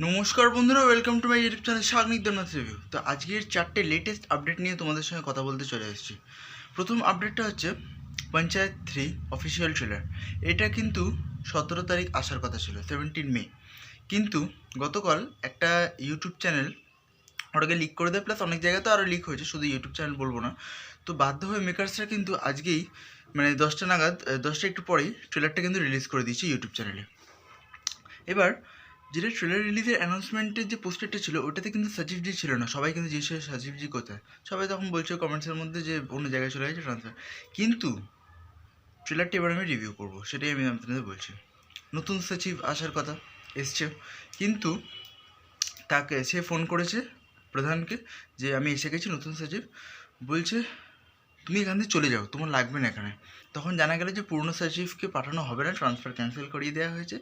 নমস্কার বন্ধুরা, welcome to my YouTube channel শাগনিকদানাথ রিভিউ। তো আজকের 4টে লেটেস্ট আপডেট নিয়ে তোমাদের সঙ্গে কথা বলতে চলে এসেছি। প্রথম আপডেটটা হচ্ছে পঞ্চায়েত 3 অফিসিয়াল ট্রেলার। এটা কিন্তু 17 তারিখ আসার কথা ছিল, 17 মে, কিন্তু গতকাল একটা ইউটিউব চ্যানেল ওটাকে লিক করে দেয়, প্লাস অনেক জায়গায় তো আরও লিক হয়েছে, শুধু ইউটিউব চ্যানেল বলবো না। তো বাধ্য হয়ে মেকার্সরা কিন্তু আজকেই মানে 10টা নাগাদ, 10টা একটু পরেই ট্রেলারটা কিন্তু রিলিজ করে দিয়েছে ইউটিউব চ্যানেলে। এবার যেটা ট্রেলার রিলিজের অ্যানাউন্সমেন্টের যে পোস্টারটা ছিল ওটাতে কিন্তু সচিবজি ছিল না। সবাই কিন্তু জিজ্ঞেস সচিবজি কোথায়, সবাই তখন বলছে কমেন্টসের মধ্যে যে অন্য জায়গায় চলে গেছে ট্রান্সফার। কিন্তু ট্রেলারটি এবার আমি রিভিউ করবো, সেটাই আমি আপনাদের বলছি। নতুন সচিব আসার কথা এসছে, কিন্তু তাকে সে ফোন করেছে প্রধানকে যে আমি এসে গেছি নতুন সচিব, বলছে তুমি এখান থেকে চলে যাও, তোমার লাগবে না এখানে। তখন জানা গেল যে পুরনো সচিবকে পাঠানো হবে না, ট্রান্সফার ক্যান্সেল করিয়ে দেওয়া হয়েছে,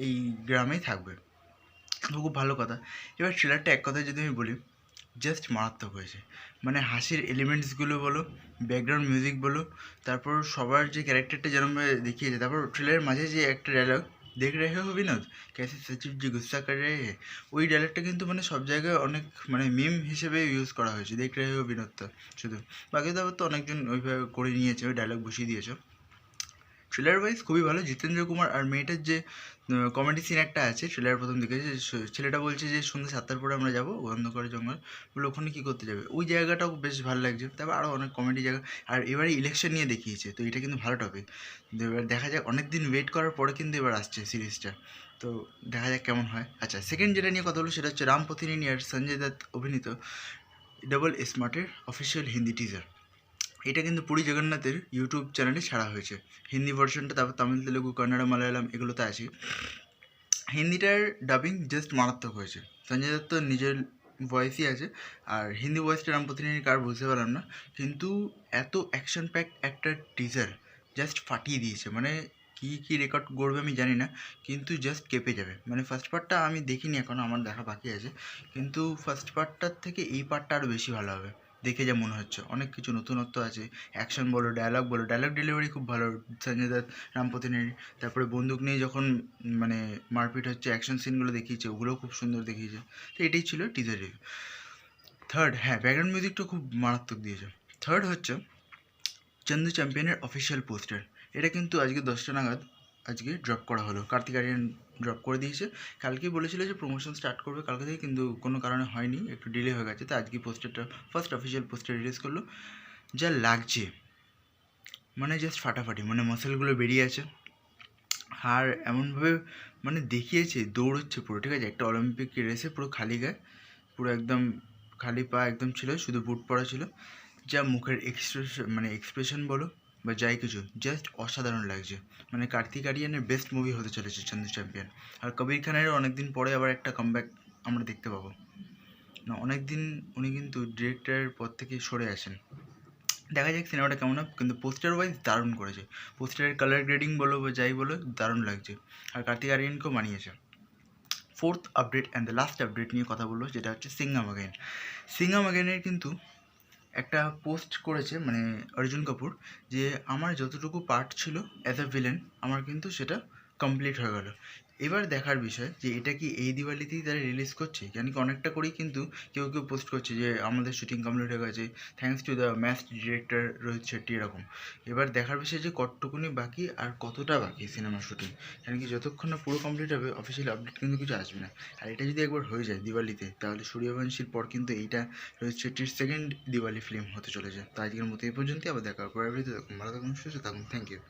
এই গ্রামেই থাকবে। তো খুব ভালো কথা। এবার ট্রেলারটা এক কথায় যদি আমি বলি, জাস্ট মারাত্মক হয়েছে। মানে হাসির এলিমেন্টসগুলো বলো, ব্যাকগ্রাউন্ড মিউজিক বলো, তারপর সবার যে ক্যারেক্টারটা যেরকমভাবে দেখিয়েছে, তারপর ট্রেলারের মাঝে যে একটা ডায়লগ দেখ রে হো বিনোদ ক্যাসে সচিব জি গুসা করে রে, ওই ডায়লগটা কিন্তু মানে সব জায়গায় অনেক মানে মিম হিসেবে ইউজ করা হয়েছে, দেখ রে হো বিনোদটা শুধু। বাকি তারপর তো অনেকজন ওইভাবে করে নিয়েছে, ওই ডায়লগ বসিয়ে দিয়েছে। ট্রেলার ওয়াইজ খুবই ভালো। জিতেন্দ্র কুমার আর মেয়েটার যে কমেডি সিন একটা আছে ট্রেলার প্রথম দিকে, যে ছেলেটা বলছে যে সন্ধ্যে 7টার পরে আমরা যাবো অন্ধকারে জঙ্গল, বলে ওখানে কী করতে যাবে, ওই জায়গাটাও বেশ ভালো লাগছে। তারপর আরও অনেক কমেডি জায়গা, আর এবারে ইলেকশন নিয়ে দেখিয়েছে, তো এটা কিন্তু ভালো টপিক। এবার দেখা যাক, অনেক দিন ওয়েট করার পরে কিন্তু এবার আসছে সিরিজটা, তো দেখা যাক কেমন হয়। আচ্ছা, সেকেন্ড যেটা নিয়ে কথা বলবো সেটা হচ্ছে রাম পথিনী আর সঞ্জয় দত্ত অভিনীত ডাবল স্মার্টের অফিসিয়াল হিন্দি টিজার। এটা কিন্তু পুরী জগন্নাথের ইউটিউব চ্যানেলে ছাড়া হয়েছে হিন্দি ভার্সনটা, তারপর তামিল, তেলেগু, কন্নড়, মালায়ালাম এগুলোতে আছে। হিন্দিটার ডাবিং জাস্ট মারাত্মক হয়েছে, সঞ্জয় দত্ত নিজের ভয়েসই আছে, আর হিন্দি ভয়েসটা রাম পথিনীর কার বুঝতে পারলাম না, কিন্তু এত অ্যাকশন প্যাক একটা টিজার জাস্ট ফাটিয়ে দিয়েছে। মানে কী রেকর্ড গড়বে আমি জানি না, কিন্তু জাস্ট কেঁপে যাবে। মানে ফার্স্ট পার্টটা আমি দেখিনি এখনও, আমার দেখা বাকি আছে, কিন্তু ফার্স্ট পার্টটার থেকে এই পার্টটা আরও বেশি ভালো হবে দেখে যা মনে হচ্ছে। অনেক কিছু নতুনত্ব আছে, অ্যাকশন বলো, ডায়লগ বলো, ডায়লগ ডেলিভারি খুব ভালো সঞ্জয় দত্ত রাম পথিনীর। তারপরে বন্দুক নিয়ে যখন মানে মারপিট হচ্ছে, অ্যাকশন সিনগুলো দেখিয়েছে, ওগুলোও খুব সুন্দর দেখিয়েছে। তো এটাই ছিল টিজার রিভিউ। থার্ড, হ্যাঁ, ব্যাকগ্রাউন্ড মিউজিকটা খুব মারাত্মক দিয়েছে। থার্ড হচ্ছে চন্দু চ্যাম্পিয়নের অফিসিয়াল পোস্টার। এটা কিন্তু আজকে 10টা নাগাদ আজকে ড্রপ করা হলো, কার্তিক আরিয়ান ড্রপ করে দিয়েছে। কালকেই বলেছিল যে প্রমোশন স্টার্ট করবে কালকে থেকে, কিন্তু কোনো কারণে হয়নি, একটু ডিলে হয়ে গেছে। তো আজকে পোস্টারটা ফার্স্ট অফিসিয়াল পোস্টার রিলিজ করলো। যা লাগছে মানে জাস্ট ফাটাফাটি, মানে মাসেলগুলো বেরিয়ে আছে, আর এমনভাবে মানে দেখিয়েছে দৌড়চ্ছে পুরো, ঠিক আছে, একটা অলিম্পিক রেসে পুরো খালি গায়ে, পুরো একদম খালি পা একদম ছিল, শুধু বুট পরা ছিল। যা মুখের এক্সপ্রেশন বলো বা যাই কিছু, জাস্ট অসাধারণ লাগছে। মানে কার্তিক আরিয়ানের বেস্ট মুভি হতে চলেছে চন্দু চ্যাম্পিয়ন। আর কবির খানেরও অনেক দিন পরে আবার একটা কামব্যাক আমরা দেখতে পাবো না, অনেক দিন উনি কিন্তু ডিরেক্টরের পর থেকে সরে আসেন। দেখা যাক সিনেমাটা কেমন হয়, কিন্তু পোস্টার ওয়াইজ দারুণ করেছে। পোস্টারের কালার গ্রেডিং বলো বা যাই বলো, দারুণ লাগছে, আর কার্তিক আরিয়ানকেও মানিয়েছে। Fourth update and the last update নিয়ে কথা বলবো, যেটা হচ্ছে সিঙ্গাম আগেন। সিঙ্গাম আগেনের কিন্তু একটা পোস্ট করেছে মানে অর্জুন কাপুর, যে আমার যতটুকু পার্ট ছিল অ্যাজ আ ভিলেন আমার কিন্তু সেটা কমপ্লিট হয়ে গেল। এবার দেখার বিষয় যে এটা কি এই দিওয়ালিতেই তারা রিলিজ করছে, কেন কি অনেকটা করেই কিন্তু কেউ কেউ পোস্ট করছে যে আমাদের শুটিং কমপ্লিট হয়ে গেছে, thanks to the mast director Rohit Shetty, এরকম। এবার দেখার বিষয় যে কতটুকুনি বাকি আর কতটা বাকি সিনেমার শুটিং, কেন কি যতক্ষণ না পুরো কমপ্লিট হবে অফিসিয়াল আপডেট কিন্তু কিছু আসবে না। আর এটা যদি একবার হয়ে যায় দিওয়ালিতে, তাহলে সূর্যবংশীর পর কিন্তু এইটা রোহিত শেট্টির সেকেন্ড দিওয়ালি ফিল্ম হতে চলেছে। তো আজকের মতো এই পর্যন্তই, আবার দেখা হবে পরের ভিডিওতে। ভালো থাকুন, সুস্থ থাকুন, থ্যাংক ইউ।